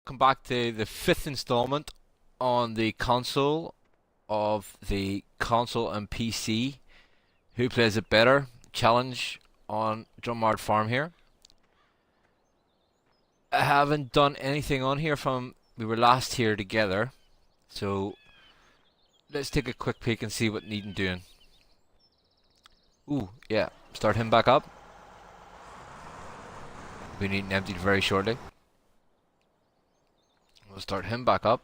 welcome back to the fifth installment on the console of the console and PC. Who plays it better? Challenge on Drummard Farm here. I haven't done anything on here from we were last here together, so let's take a quick peek and see what needing doing. Ooh, yeah, start him back up. We need him emptied very shortly. We'll start him back up.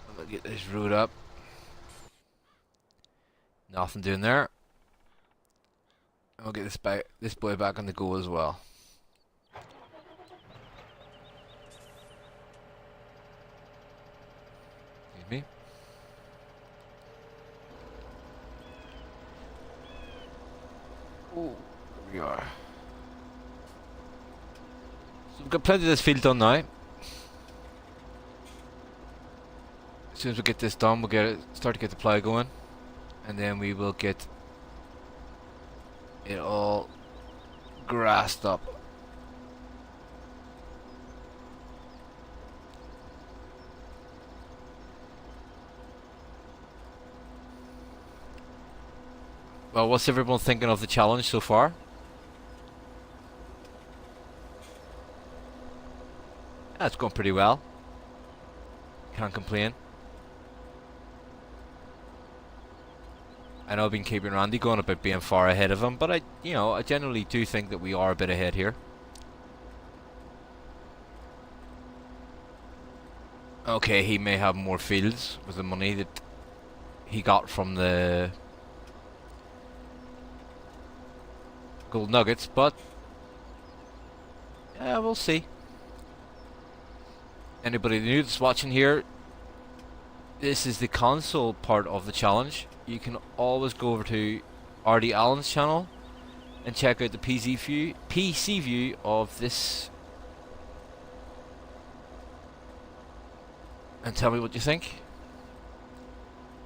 I'm gonna get this road up. Nothing doing there. And we'll get this boy back on the go as well. Excuse me. Oh, here we are. So we've got plenty of this field done now. As soon as we get this done, we'll start to get the plough going, and then we will get it all grassed up. Well, what's everyone thinking of the challenge so far? That's going pretty well. Can't complain. I know I've been keeping Randy going about being far ahead of him, but I generally do think that we are a bit ahead here. Okay, he may have more fields with the money that he got from the gold nuggets, but yeah, we'll see. Anybody new that's watching here, this is the console part of the challenge. You can always go over to RD Allen's channel and check out the PC view of this and tell me what you think.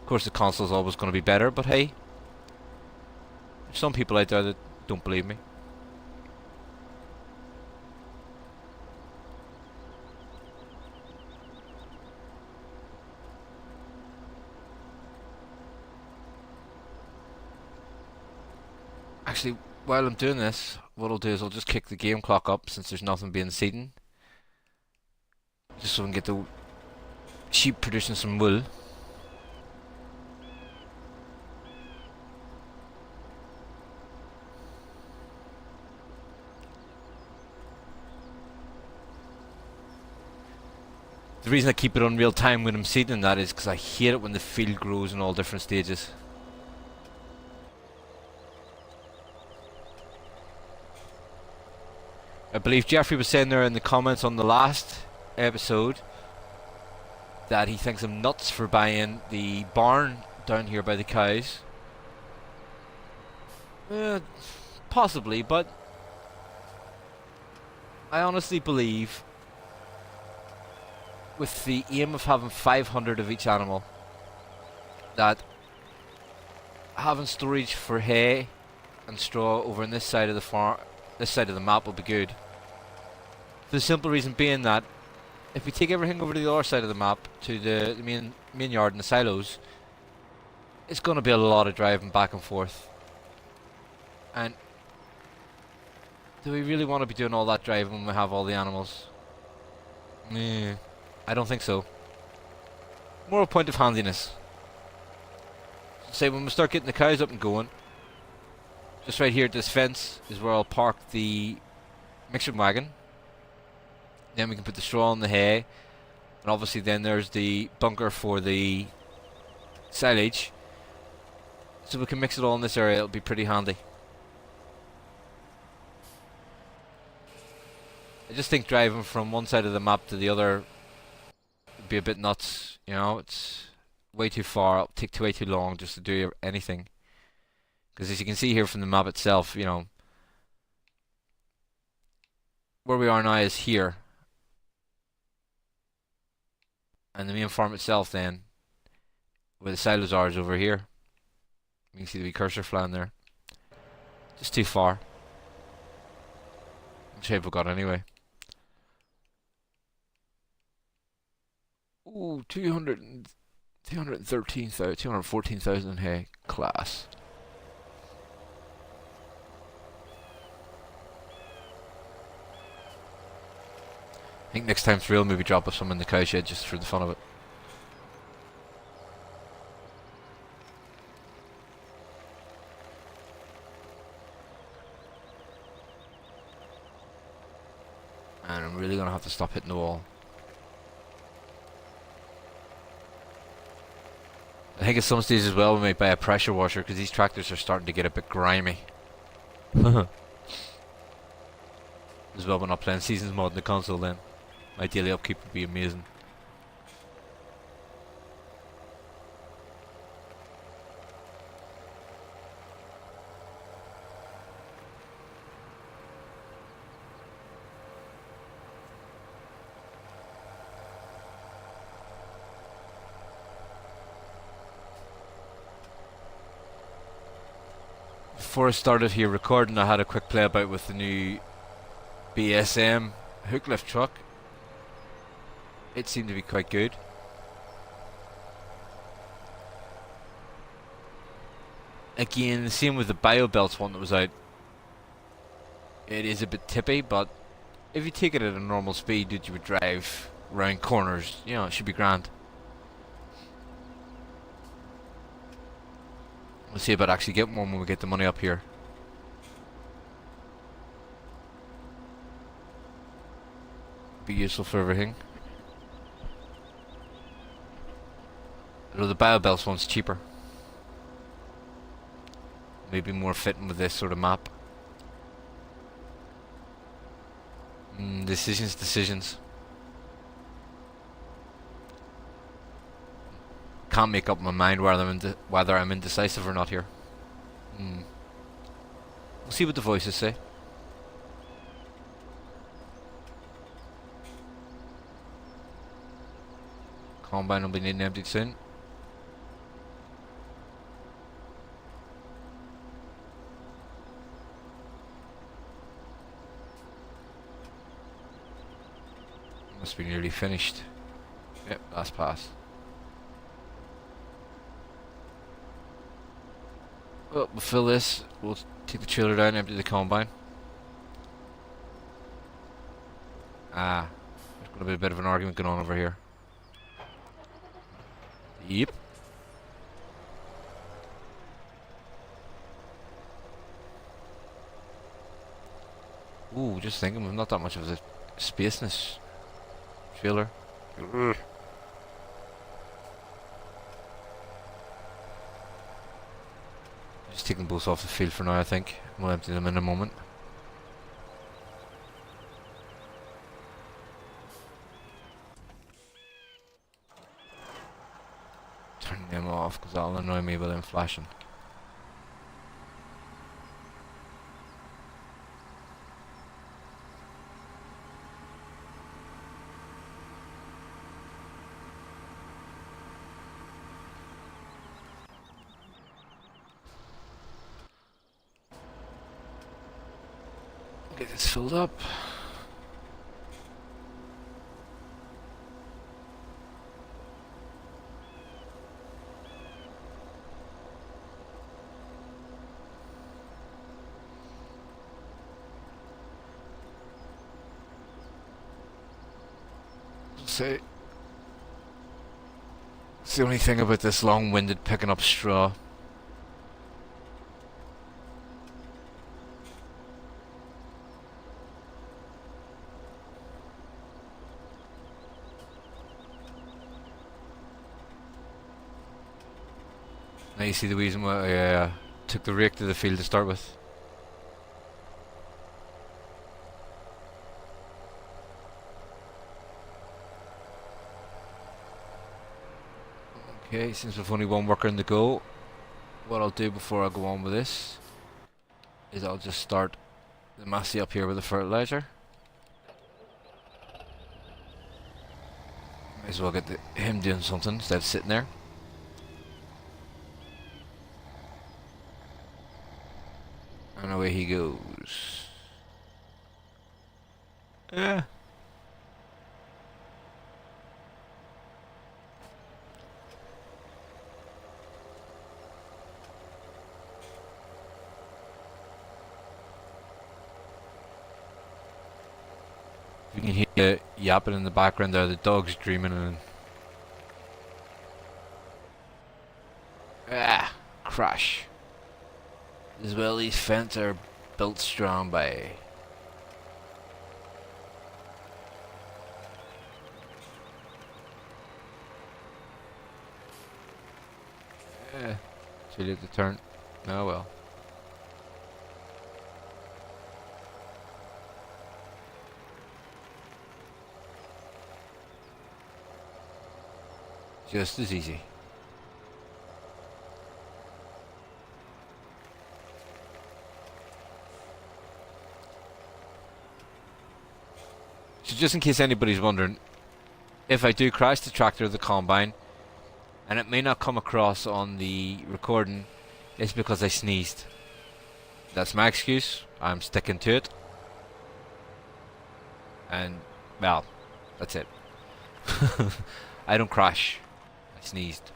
Of course the console is always going to be better, but hey, there's some people out there that don't believe me. Actually, while I'm doing this, what I'll do is I'll just kick the game clock up since there's nothing being seeding. Just so we can get the sheep producing some wool. The reason I keep it on real time when I'm seeding that is because I hate it when the field grows in all different stages. I believe Jeffrey was saying there in the comments on the last episode that he thinks I'm nuts for buying the barn down here by the cows. Possibly, but I honestly believe with the aim of having 500 of each animal that having storage for hay and straw over on this side of the farm, this side of the map, will be good. For the simple reason being that if we take everything over to the other side of the map, to the main yard and the silos, it's going to be a lot of driving back and forth. And do we really want to be doing all that driving when we have all the animals? I don't think so. More a point of handiness. Say when we start getting the cows up and going, just right here at this fence is where I'll park the mixing wagon. Then we can put the straw on the hay, and obviously then there's the bunker for the silage. So we can mix it all in this area. It'll be pretty handy. I just think driving from one side of the map to the other would be a bit nuts. You know, it's way too far. It'll take way too long just to do anything. Because as you can see here from the map itself, you know, where we are now is here. And the main farm itself then, where the silos are, is over here. You can see the wee cursor flying there. Just too far. Which have we got anyway? Ooh, 213,000, 214,000 hay. Class. I think next time through, maybe drop us some in the cow shed just for the fun of it. And I'm really gonna have to stop hitting the wall. I think at some stage as well we might buy a pressure washer because these tractors are starting to get a bit grimy. As well, we're not playing seasons mod in the console then. My daily upkeep would be amazing. Before I started here recording, I had a quick play about with the new BSM hook lift truck. It seemed to be quite good. Again, the same with the BioBelts one that was out. It is a bit tippy, but if you take it at a normal speed that you would drive round corners, you know, it should be grand. We'll see about actually getting one when we get the money up here. Be useful for everything. Although the BioBelts one's cheaper. Maybe more fitting with this sort of map. Decisions. Can't make up my mind whether I'm indecisive or not here. We'll see what the voices say. Combine will be needing emptied soon. Must be nearly finished. Yep, last pass. Well, we'll fill this. We'll take the trailer down, empty the combine. There's going to be a bit of an argument going on over here. Yep. Ooh, just thinking, we've not that much of the space in this trailer. Just take them both off the field for now, I think. We'll empty them in a moment. Turn them off because that'll annoy me with them flashing. Get this filled up. So, it's the only thing about this long-winded picking up straw. Now you see the reason why I took the rake to the field to start with. Okay, since we've only one worker in the go, what I'll do before I go on with this is I'll just start the Massey up here with the fertilizer. Might as well get him doing something instead of sitting there. And away he goes. Yeah. You can hear the yapping in the background there, the dog's dreaming and... Ah, crash. As well, these fences are built strong by... Too late to turn. Oh well. Just as easy. So just in case anybody's wondering, if I do crash the tractor or the combine, and it may not come across on the recording, it's because I sneezed. That's my excuse. I'm sticking to it. And, well, that's it. I don't crash. I sneezed.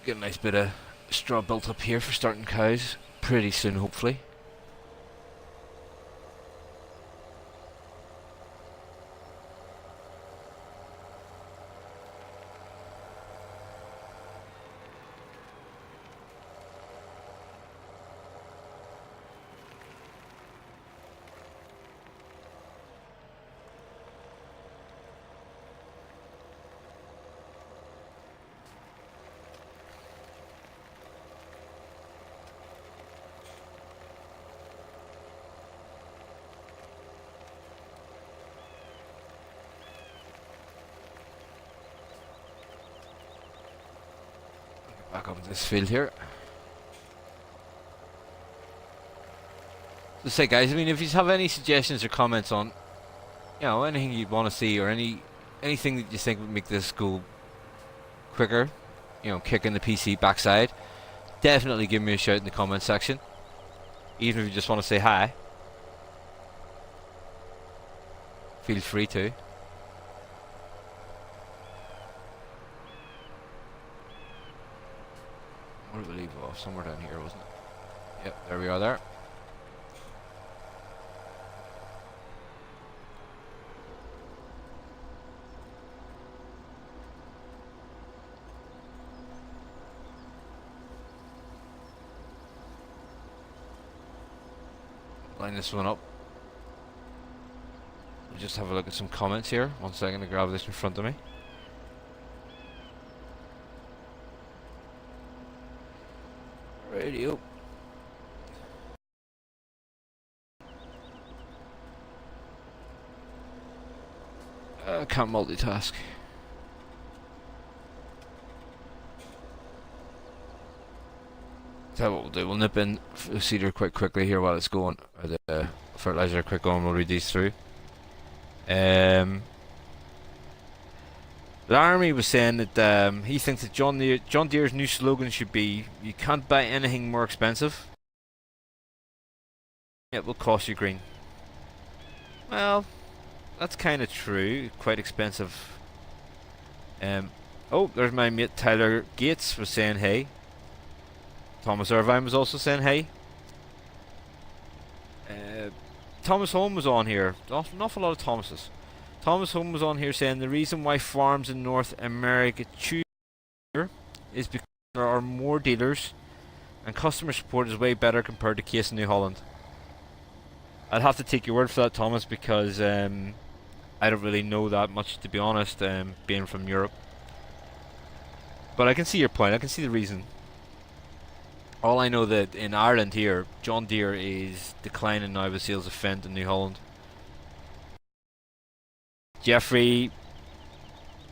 Get a nice bit of straw built up here for starting cows pretty soon, hopefully. Back up in this field here. So say guys, I mean, if you have any suggestions or comments on, you know, anything you'd want to see or anything that you think would make this go quicker, you know, kicking the PC backside, definitely give me a shout in the comment section. Even if you just want to say hi, feel free to. Where did we leave off? Somewhere down here, wasn't it? Yep, there we are there. Line this one up. We'll just have a look at some comments here. 1 second to grab this in front of me. Radio. Can't multitask. Tell you what we'll do, we'll nip in the cedar quite quickly here while it's going, or the fertilizer quick going, we'll read these through. Laramie was saying that he thinks that John Deere's new slogan should be, "You can't buy anything more expensive. It will cost you green." Well, that's kind of true. Quite expensive. Oh, there's my mate Tyler Gates was saying hey. Thomas Irvine was also saying hey. Thomas Home was on here. An awful lot of Thomases. Thomas Home was on here saying the reason why farms in North America choose is because there are more dealers and customer support is way better compared to Case in New Holland. I'd have to take your word for that, Thomas, because I don't really know that much, to be honest, being from Europe. But I can see your point. I can see the reason. All I know that in Ireland here, John Deere is declining now with sales of Fendt in New Holland. Jeffrey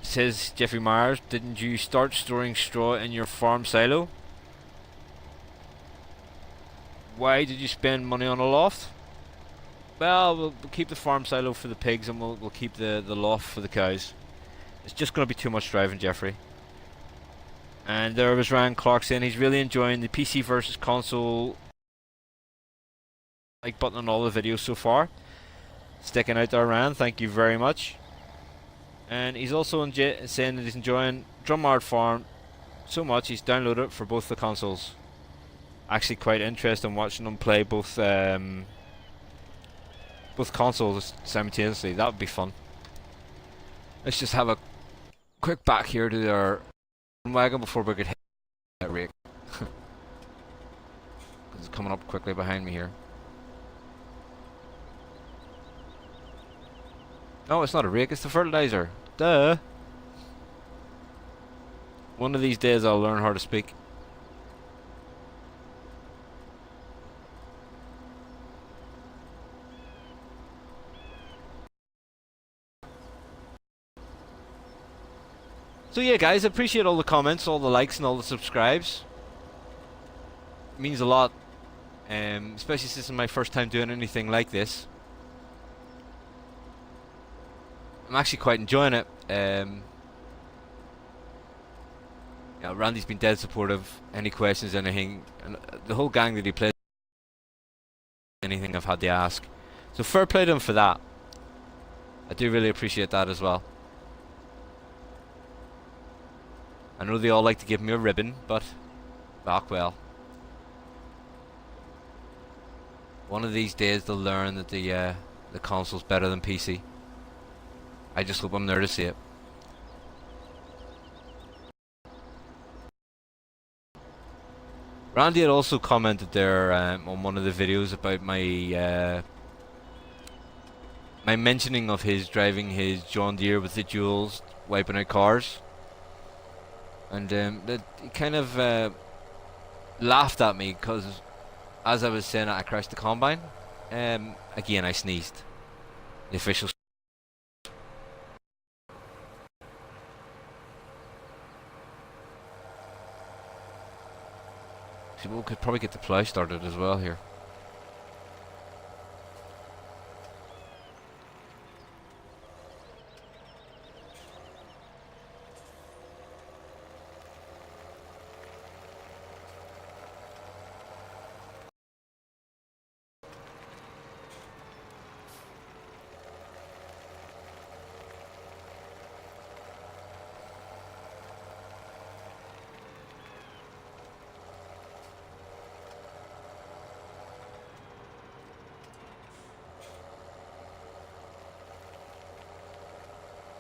says, Jeffrey Myers, didn't you start storing straw in your farm silo? Why did you spend money on a loft? Well, we'll keep the farm silo for the pigs, and we'll keep the loft for the cows. It's just going to be too much driving, Jeffrey. And there was Ryan Clark saying he's really enjoying the PC versus console like button on all the videos so far. Sticking out there, Ryan. Thank you very much. And he's also saying that he's enjoying Drummard Farm so much he's downloaded it for both the consoles. Actually, quite interested in watching them play both consoles simultaneously. That would be fun. Let's just have a quick back here to our wagon before we get hit by that rake. It's coming up quickly behind me here. No, it's not a rake, it's the fertilizer. Duh. One of these days I'll learn how to speak. So yeah, guys, I appreciate all the comments, all the likes and all the subscribes. It means a lot, especially since it's my first time doing anything like this. I'm actually quite enjoying it. Yeah, Randy's been dead supportive. Any questions, anything, and the whole gang that he plays, anything I've had to ask. So fair play to him for that. I do really appreciate that as well. I know they all like to give me a ribbon, but well. One of these days they'll learn that the console's better than PC. I just hope I'm there to see it. Randy had also commented there on one of the videos about my my mentioning of his driving his John Deere with the duals wiping out cars, and that he kind of laughed at me because as I was saying I crashed the combine. Again, I sneezed. The official. We could probably get the plough started as well here.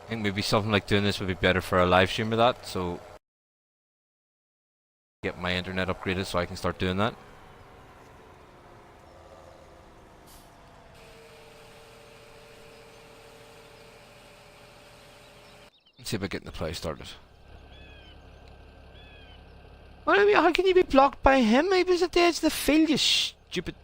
I think maybe something like doing this would be better for a live stream of that, so get my internet upgraded so I can start doing that. Let's see about getting the play started. Well, I mean, how can you be blocked by him? He was at the edge of the field, you stupid.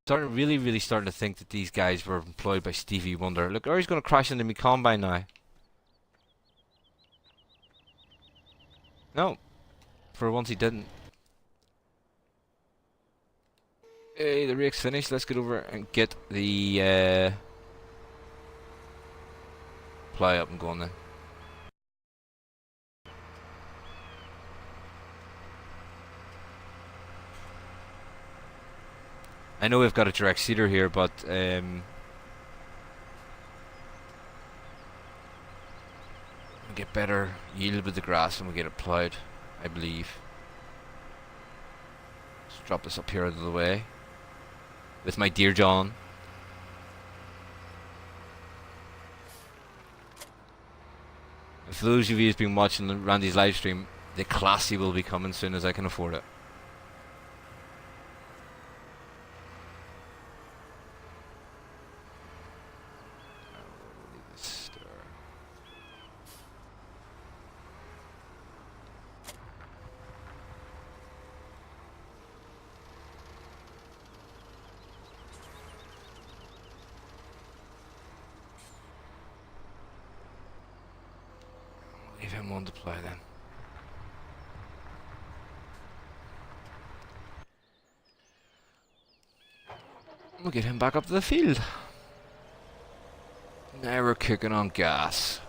Really starting to think that these guys were employed by Stevie Wonder. Look, he's going to crash into me combine now. No, for once he didn't. Hey, the rake's finished. Let's get over and get the ply up and going then. I know we've got a direct seeder here, but we'll get better yield with the grass when we get it ploughed, I believe. Let's drop this up here out of the way with my dear John. And for those of you who've been watching Randy's live stream, the Classy will be coming soon as I can afford it. Leave him on to play then. We'll get him back up to the field. Now we're cooking on gas.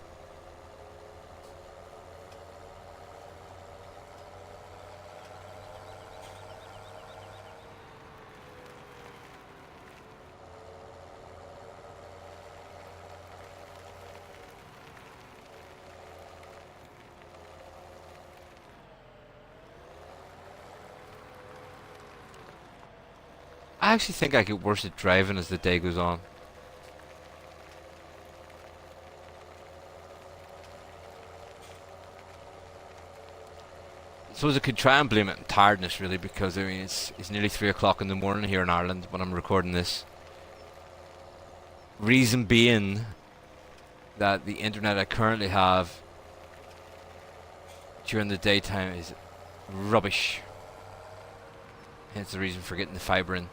I actually think I get worse at driving as the day goes on. I suppose I could try and blame it on tiredness, really, because I mean it's nearly 3 o'clock in the morning here in Ireland when I'm recording this. Reason being that the internet I currently have during the daytime is rubbish. Hence the reason for getting the fibre in.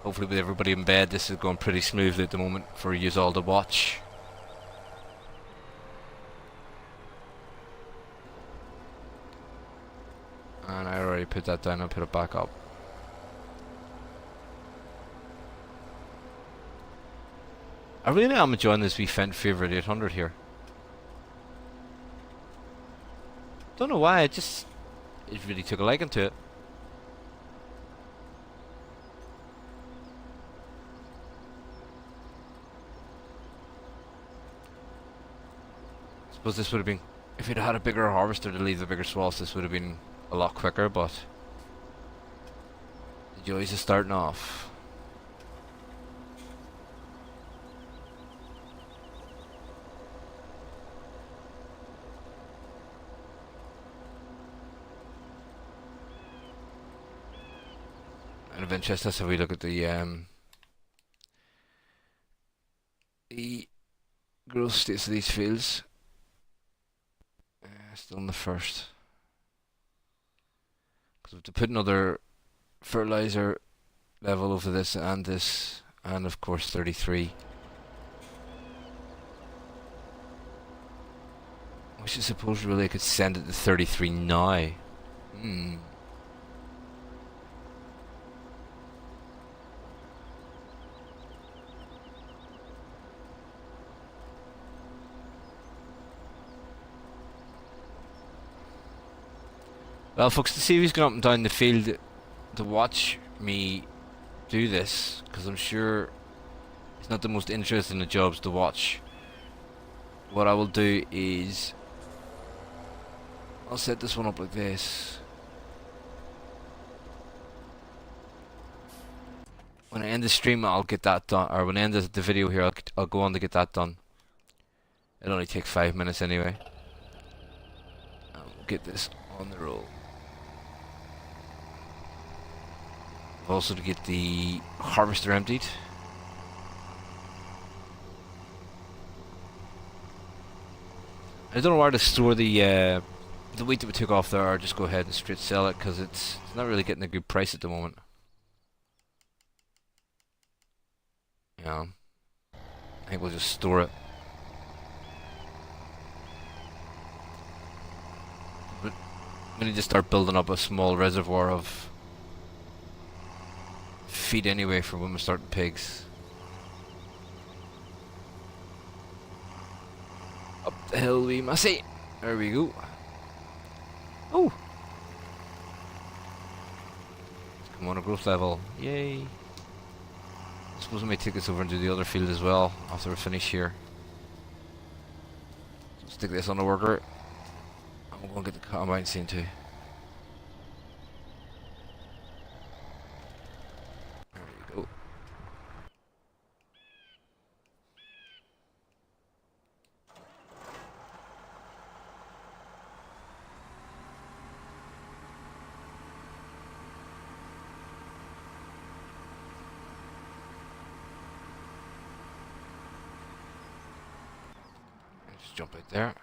Hopefully with everybody in bed this is going pretty smoothly at the moment for you all to watch. And I already put that down, I'll put it back up. I really am enjoying this wee Fendt Favorite 800 here. Don't know why, it really took a liking to it. Suppose this would have been, if it had a bigger harvester to leave the bigger swaths, this would have been a lot quicker, but the joys of starting off. And of interest, that's how we look at the growth states of these fields. Still in the first. Because we have to put another fertilizer level over this, and of course 33. Which I suppose really I could send it to 33 now. Well, folks, to see who's going up and down the field to watch me do this, because I'm sure it's not the most interesting of jobs to watch. What I will do is I'll set this one up like this. When I end the stream, I'll get that done, or when I end the video here, I'll go on to get that done. It'll only take 5 minutes anyway. And we'll get this on the roll. Also to get the harvester emptied. I don't know where to store the wheat that we took off there, or just go ahead and straight sell it, because it's not really getting a good price at the moment. Yeah, I think we'll just store it. But we need to start building up a small reservoir of feed anyway for when we start the pigs. Up the hill we must see. There we go. Oh! Come on, a growth level. Yay! I suppose we may take this over and do the other field as well after we finish here. So stick this on the worker. And we'll go and get the combine scene too. Jump out there.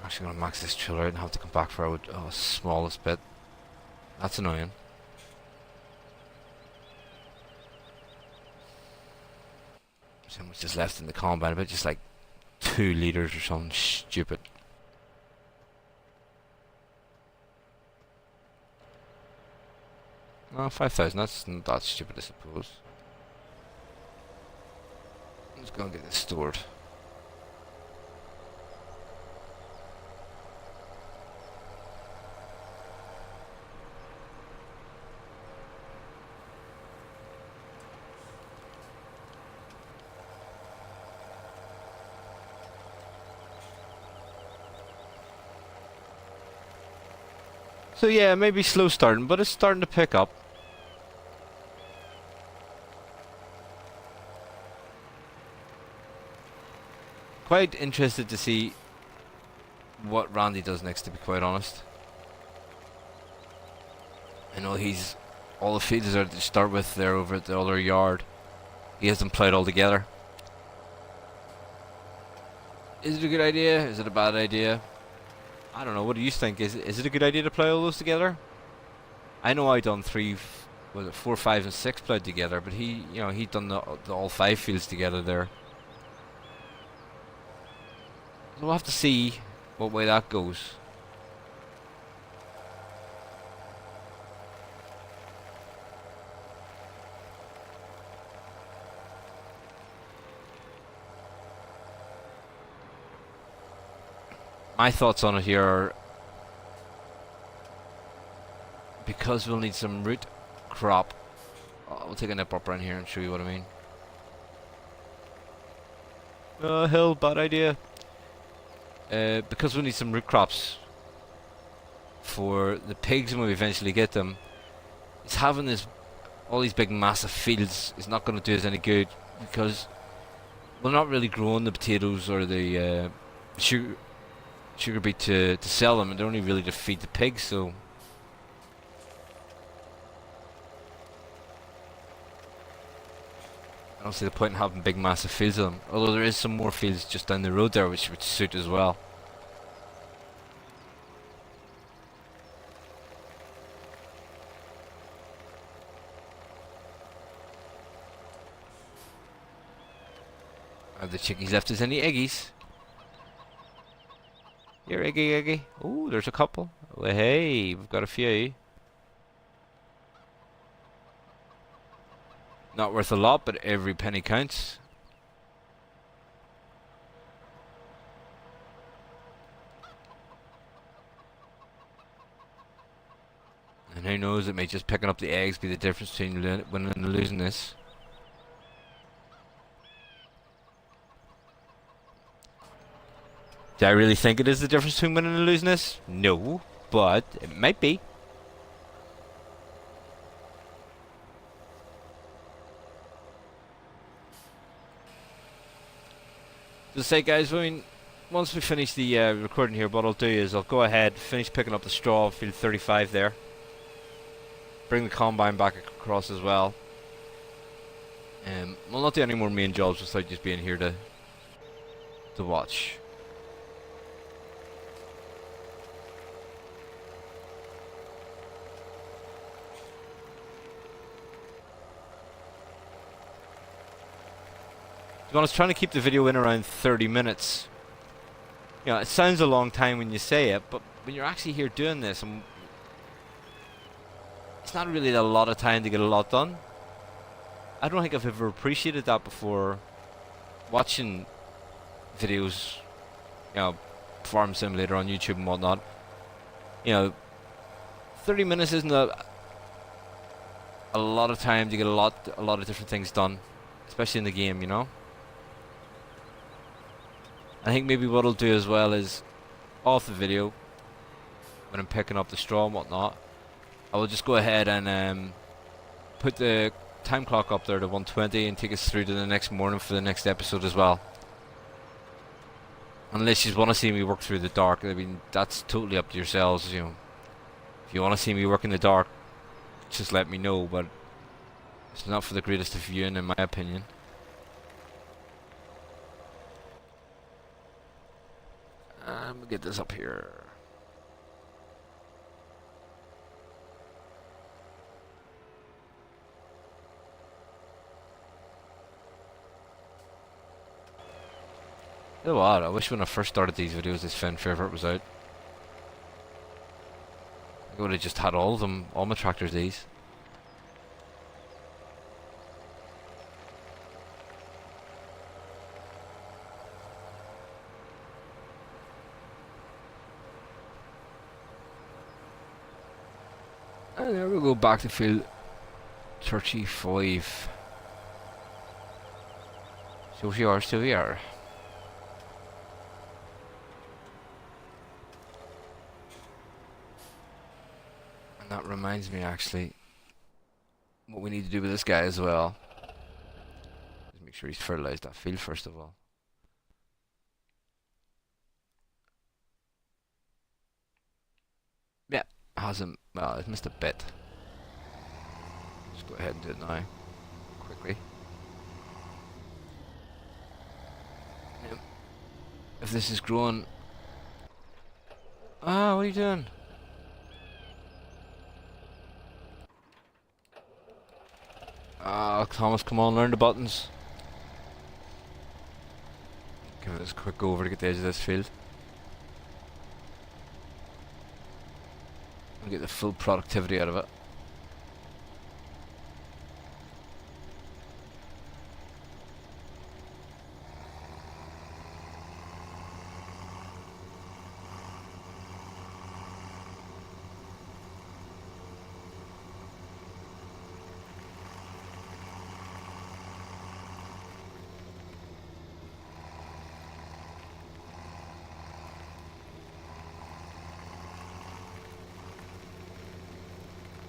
I'm actually going to max this chiller out and have to come back for a smallest bit. That's annoying. So much is left in the combine, about just like 2 liters or something stupid. Oh, 5,000, that's not that stupid, I suppose. I'm just gonna get this stored. So yeah, maybe slow starting, but it's starting to pick up. Quite interested to see what Randy does next, to be quite honest. I know he's... all the fields are to start with there over at the other yard. He has them ploughed all together. Is it a good idea? Is it a bad idea? I don't know, what do you think? Is it a good idea to plough all those together? I know I done 4, 5 and 6 ploughed together, but he, you know, he done the all 5 fields together there. So we'll have to see what way that goes. My thoughts on it here are, because we'll need some root crop. We'll take a nip up around here and show you what I mean. Hell, bad idea. Because we'll need some root crops for the pigs when we eventually get them, it's having all these big massive fields is not going to do us any good, because we're not really growing the potatoes or the sugar beet to sell them, and they're only really to feed the pigs. So I don't see the point in having big massive fields of them, although there is some more fields just down the road there which would suit as well. Have the chickies left us any eggies? Here, eggy. Oh, there's a couple. Well, hey, we've got a few. Not worth a lot, but every penny counts. And who knows, it may just picking up the eggs be the difference between winning and losing this. Do I really think it is the difference between winning and losing this? No, but it might be. Just say, guys, I mean, once we finish the recording here, what I'll do is I'll go ahead, finish picking up the straw, field 35 there. Bring the combine back across as well. We'll not do any more main jobs without just being here to watch. I was trying to keep the video in around 30 minutes. You know, it sounds a long time when you say it, but when you're actually here doing this, it's not really a lot of time to get a lot done. I don't think I've ever appreciated that before, watching videos, you know, Farm Simulator on YouTube and whatnot. You know, 30 minutes isn't a lot of time to get a lot of different things done, especially in the game, you know. I think maybe what I'll do as well is, off the video, when I'm picking up the straw and whatnot, I will just go ahead and put the time clock up there to 1:20 and take us through to the next morning for the next episode as well. Unless you want to see me work through the dark, I mean, that's totally up to yourselves. You know, if you want to see me work in the dark, just let me know, but it's not for the greatest of viewing, in my opinion. We'll get this up here. You know what? I wish when I first started these videos, this Finn Favorite was out. I would have just had all of them, all my tractors these. And there we go, back to field 35. So we are. And that reminds me, actually, what we need to do with this guy as well. Just make sure he's fertilized that field first of all. Yeah, hasn't. Well, it's missed a bit. Just go ahead and do it now, quickly. Yep. If this is growing. Ah, what are you doing? Ah, Thomas, come on, learn the buttons. Give this a quick go over to get the edge of this field. And get the full productivity out of it.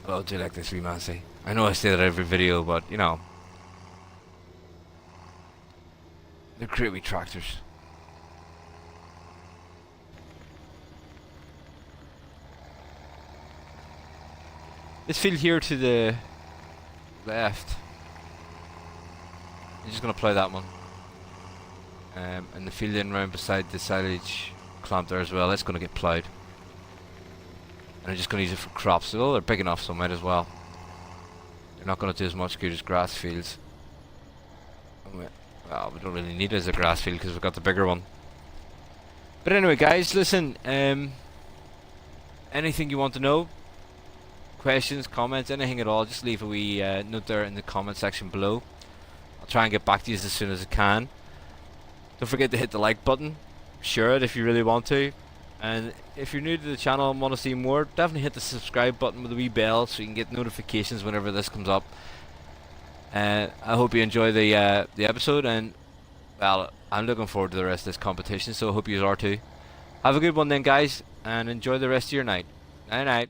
Oh, do you like this wee Massey? I know I say that every video, but you know, they're great wee tractors. This field here to the left, I'm just gonna plough that one, and the field in round beside the silage clamp there as well. That's gonna get ploughed. And I'm just going to use it for crops. Well, they're big enough, so I might as well. They're not going to do as much good as grass fields. Well, we don't really need it as a grass field because we've got the bigger one. But anyway, guys, listen. Anything you want to know? Questions, comments, anything at all, just leave a wee note there in the comment section below. I'll try and get back to you as soon as I can. Don't forget to hit the like button. Share it if you really want to. And if you're new to the channel and want to see more, definitely hit the subscribe button with the wee bell so you can get notifications whenever this comes up. I hope you enjoy the episode, and well, I'm looking forward to the rest of this competition, so I hope you are too. Have a good one then, guys, and enjoy the rest of your night. Night night.